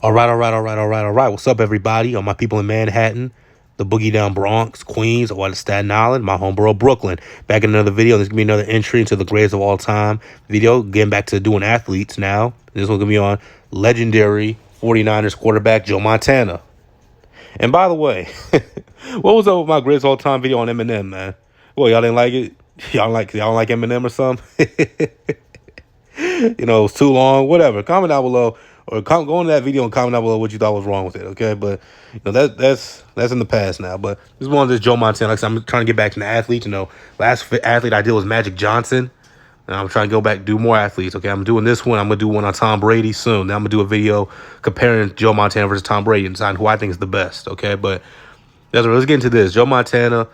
All right. What's up, everybody? All my people in Manhattan, the Boogie Down Bronx, Queens, or Staten Island, my home borough, Brooklyn. Back in another video. This is going to be another entry into the greatest of all time video. Getting back to doing athletes now. This one's going to be on legendary 49ers quarterback Joe Montana. And by the way, what was up with my greatest all time video on Eminem, man? Well, y'all didn't like it? Y'all don't like Eminem or something? It was too long, whatever. Comment down below, or go into that video and comment down below what you thought was wrong with it, okay? But that's in the past now. But this one is Joe Montana. Like I said, I'm trying to get back to the athletes. Last athlete I did was Magic Johnson, and I'm trying to go back do more athletes. Okay, I'm doing this one. I'm gonna do one on Tom Brady soon. Then I'm gonna do a video comparing Joe Montana versus Tom Brady and deciding who I think is the best. Okay, but let's get into this. Joe Montana,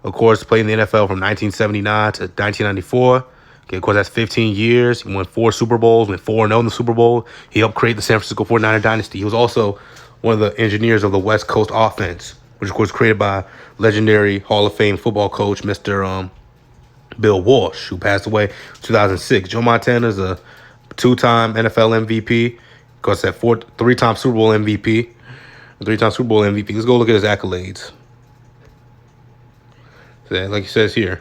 of course, played in the NFL from 1979 to 1994. Okay, of course, that's 15 years. He won 4 Super Bowls, went 4-0 in the Super Bowl. He helped create the San Francisco 49er dynasty. He was also one of the engineers of the West Coast offense, which, of course, created by legendary Hall of Fame football coach, Mr. Bill Walsh, who passed away in 2006. Joe Montana is a 2-time NFL MVP. Of course, that 3-time Super Bowl MVP. 3-time Super Bowl MVP. Let's go look at his accolades. So, like he says here.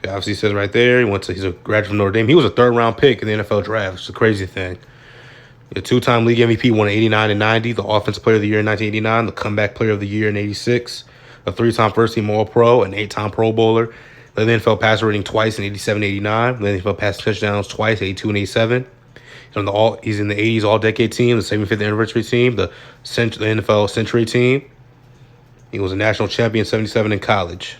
Obviously, it says right there, he's a graduate from Notre Dame. He was a 3rd-round pick in the NFL draft. It's a crazy thing. A 2-time league MVP, won in 89 and 90, the Offensive Player of the Year in 1989, the Comeback Player of the Year in 86, a 3-time first-team All-Pro, an 8-time Pro Bowler, led the NFL passer rating twice in 87 and 89, led the NFL passing touchdowns twice, 82 and 87. He's in the 80s All-Decade team, the 75th anniversary team, the NFL Century team. He was a national champion 77 in college.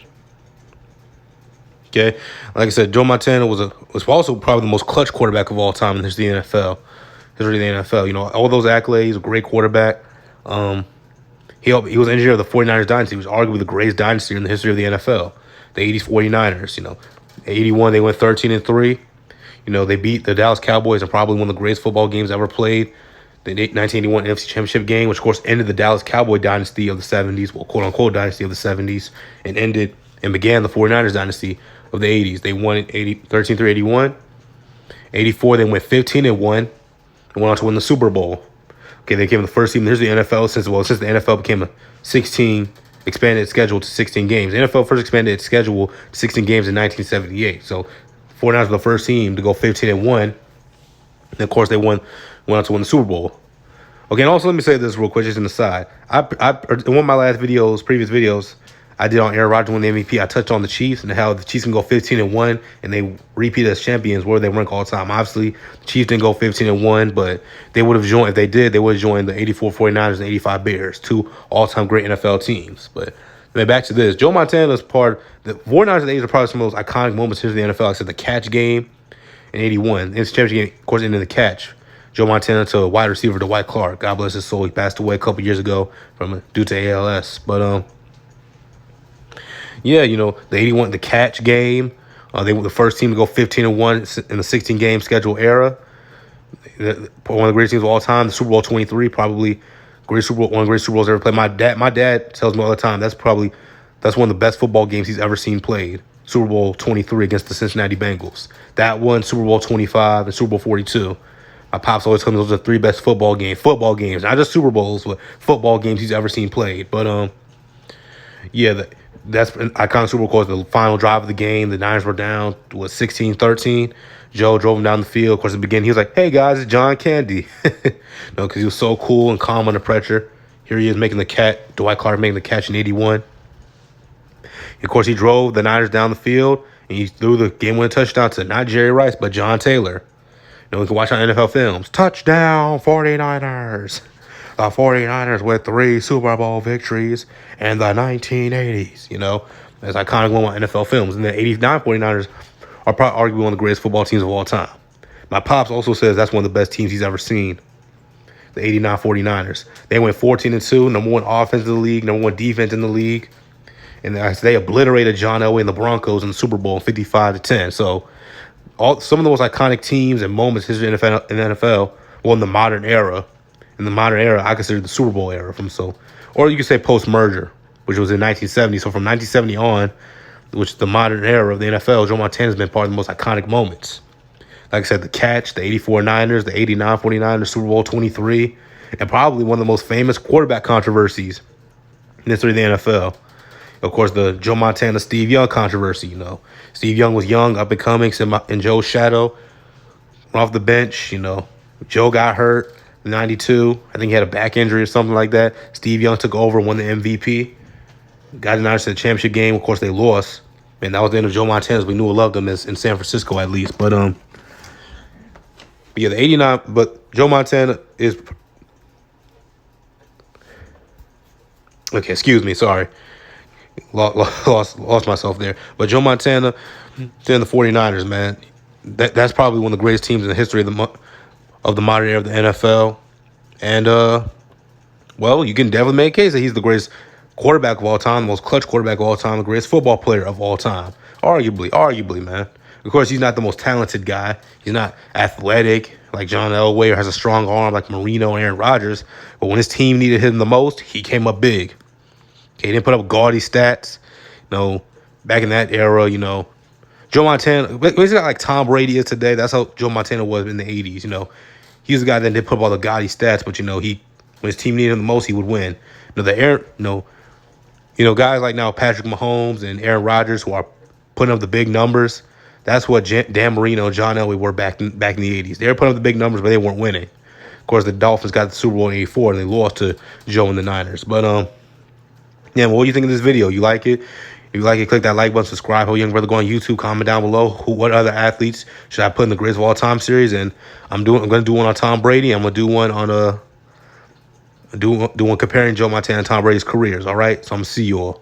Okay, like I said, Joe Montana was also probably the most clutch quarterback of all time in the history of the NFL. All those accolades, a great quarterback. He was engineer of the 49ers dynasty. He was arguably the greatest dynasty in the history of the NFL. The 80s 49ers, in 81 they went 13-3. They beat the Dallas Cowboys in probably one of the greatest football games ever played. The 1981 NFC Championship game, which of course ended the Dallas Cowboy dynasty of the 70s, well, quote unquote dynasty of the 70s, and began the 49ers dynasty of the 80s. They won 13-81. 84, they went 15-1 and went on to win the Super Bowl. Okay, they became the first team. Here's the NFL since the NFL became expanded its schedule to 16 games. The NFL first expanded its schedule to 16 games in 1978. So 49ers were the first team to go 15-1. And of course, they went on to win the Super Bowl. Okay, and also let me say this real quick, just an aside. In one of my previous videos, I did on Aaron Rodgers winning the MVP. I touched on the Chiefs and how the Chiefs can go 15-1 and they repeat as champions where they rank all time. Obviously, the Chiefs didn't go 15-1, but they would have joined, if they did, they would have joined the 84 49ers and 85 Bears, 2 all-time great NFL teams. But back to this. Joe Montana is the 49ers and the 80s are probably some of those iconic moments here in the NFL. Like I said, the catch game in 81. It's championship game, of course, ended in the catch. Joe Montana to wide receiver Dwight Clark. God bless his soul. He passed away a couple years ago due to ALS. But the 81, the catch game. They were the first team to go 15-1 in the 16-game schedule era. One of the greatest teams of all time. The Super Bowl 23, probably one of the greatest Super Bowls ever played. My dad tells me all the time that's one of the best football games he's ever seen played. Super Bowl 23 against the Cincinnati Bengals. That one, Super Bowl 25, and Super Bowl 42. My pops always tell me those are the 3 best football games, not just Super Bowls, but football games he's ever seen played. But that's an iconic Super Bowl. Of course, the final drive of the game, the Niners were down, 16-13. Joe drove him down the field. Of course, at the beginning, he was like, "Hey guys, it's John Candy," because he was so cool and calm under pressure. Here he is making Dwight Clark making the catch in 81. Of course, he drove the Niners down the field and he threw the game-winning touchdown to not Jerry Rice but John Taylor. You can watch on NFL films. Touchdown, 49ers. The 49ers with 3 Super Bowl victories in the 1980s. That's iconic one of NFL films. And the 89 49ers are probably arguably one of the greatest football teams of all time. My pops also says that's one of the best teams he's ever seen. The 89 49ers. They went 14-2, number 1 offense in the league, number 1 defense in the league. And they obliterated John Elway and the Broncos in the Super Bowl 55-10. So some of the most iconic teams and moments in the NFL, in the modern era. In the modern era, I consider the Super Bowl era or you could say post-merger, which was in 1970. So from 1970 on, which is the modern era of the NFL, Joe Montana has been part of the most iconic moments. Like I said, the catch, the 84 Niners, the 89 49ers, Super Bowl 23, and probably one of the most famous quarterback controversies in the history of the NFL. Of course, the Joe Montana, Steve Young controversy. You know, Steve Young was young, up and coming, in Joe's shadow, off the bench. You know, Joe got hurt in '92. I think he had a back injury or something like that. Steve Young took over, won the MVP, got the Niners to the championship game. Of course, they lost, and that was the end of Joe Montana. We knew and loved him in San Francisco at least. But yeah, the '89. But Joe Montana is okay. Excuse me, sorry. Lost myself there. But Joe Montana, then the 49ers, man. That's probably one of the greatest teams in the history of the modern era of the NFL. And well, you can definitely make a case that he's the greatest quarterback of all time, the most clutch quarterback of all time, the greatest football player of all time. Arguably, man. Of course, he's not the most talented guy. He's not athletic like John Elway or has a strong arm like Marino and Aaron Rodgers. But when his team needed him the most, he came up big. Okay, he didn't put up gaudy stats. You know, back in that era, you know, Joe Montana, he's got like Tom Brady is today. That's how Joe Montana was in the 80s. You know, he was the guy that didn't put up all the gaudy stats, but, you know, when his team needed him the most, he would win. Guys like now Patrick Mahomes and Aaron Rodgers who are putting up the big numbers. That's what Dan Marino and John Elway were back in the 80s. They were putting up the big numbers, but they weren't winning. Of course, the Dolphins got the Super Bowl in '84, and they lost to Joe and the Niners. But, yeah, well, what do you think of this video? You like it? If you like it, click that like button, subscribe. Help Young Brother go on YouTube. Comment down below what other athletes should I put in the greatest of all time series. And I'm going to do one on Tom Brady. I'm going to do one on do one comparing Joe Montana and Tom Brady's careers. All right, so I'm gonna see you all.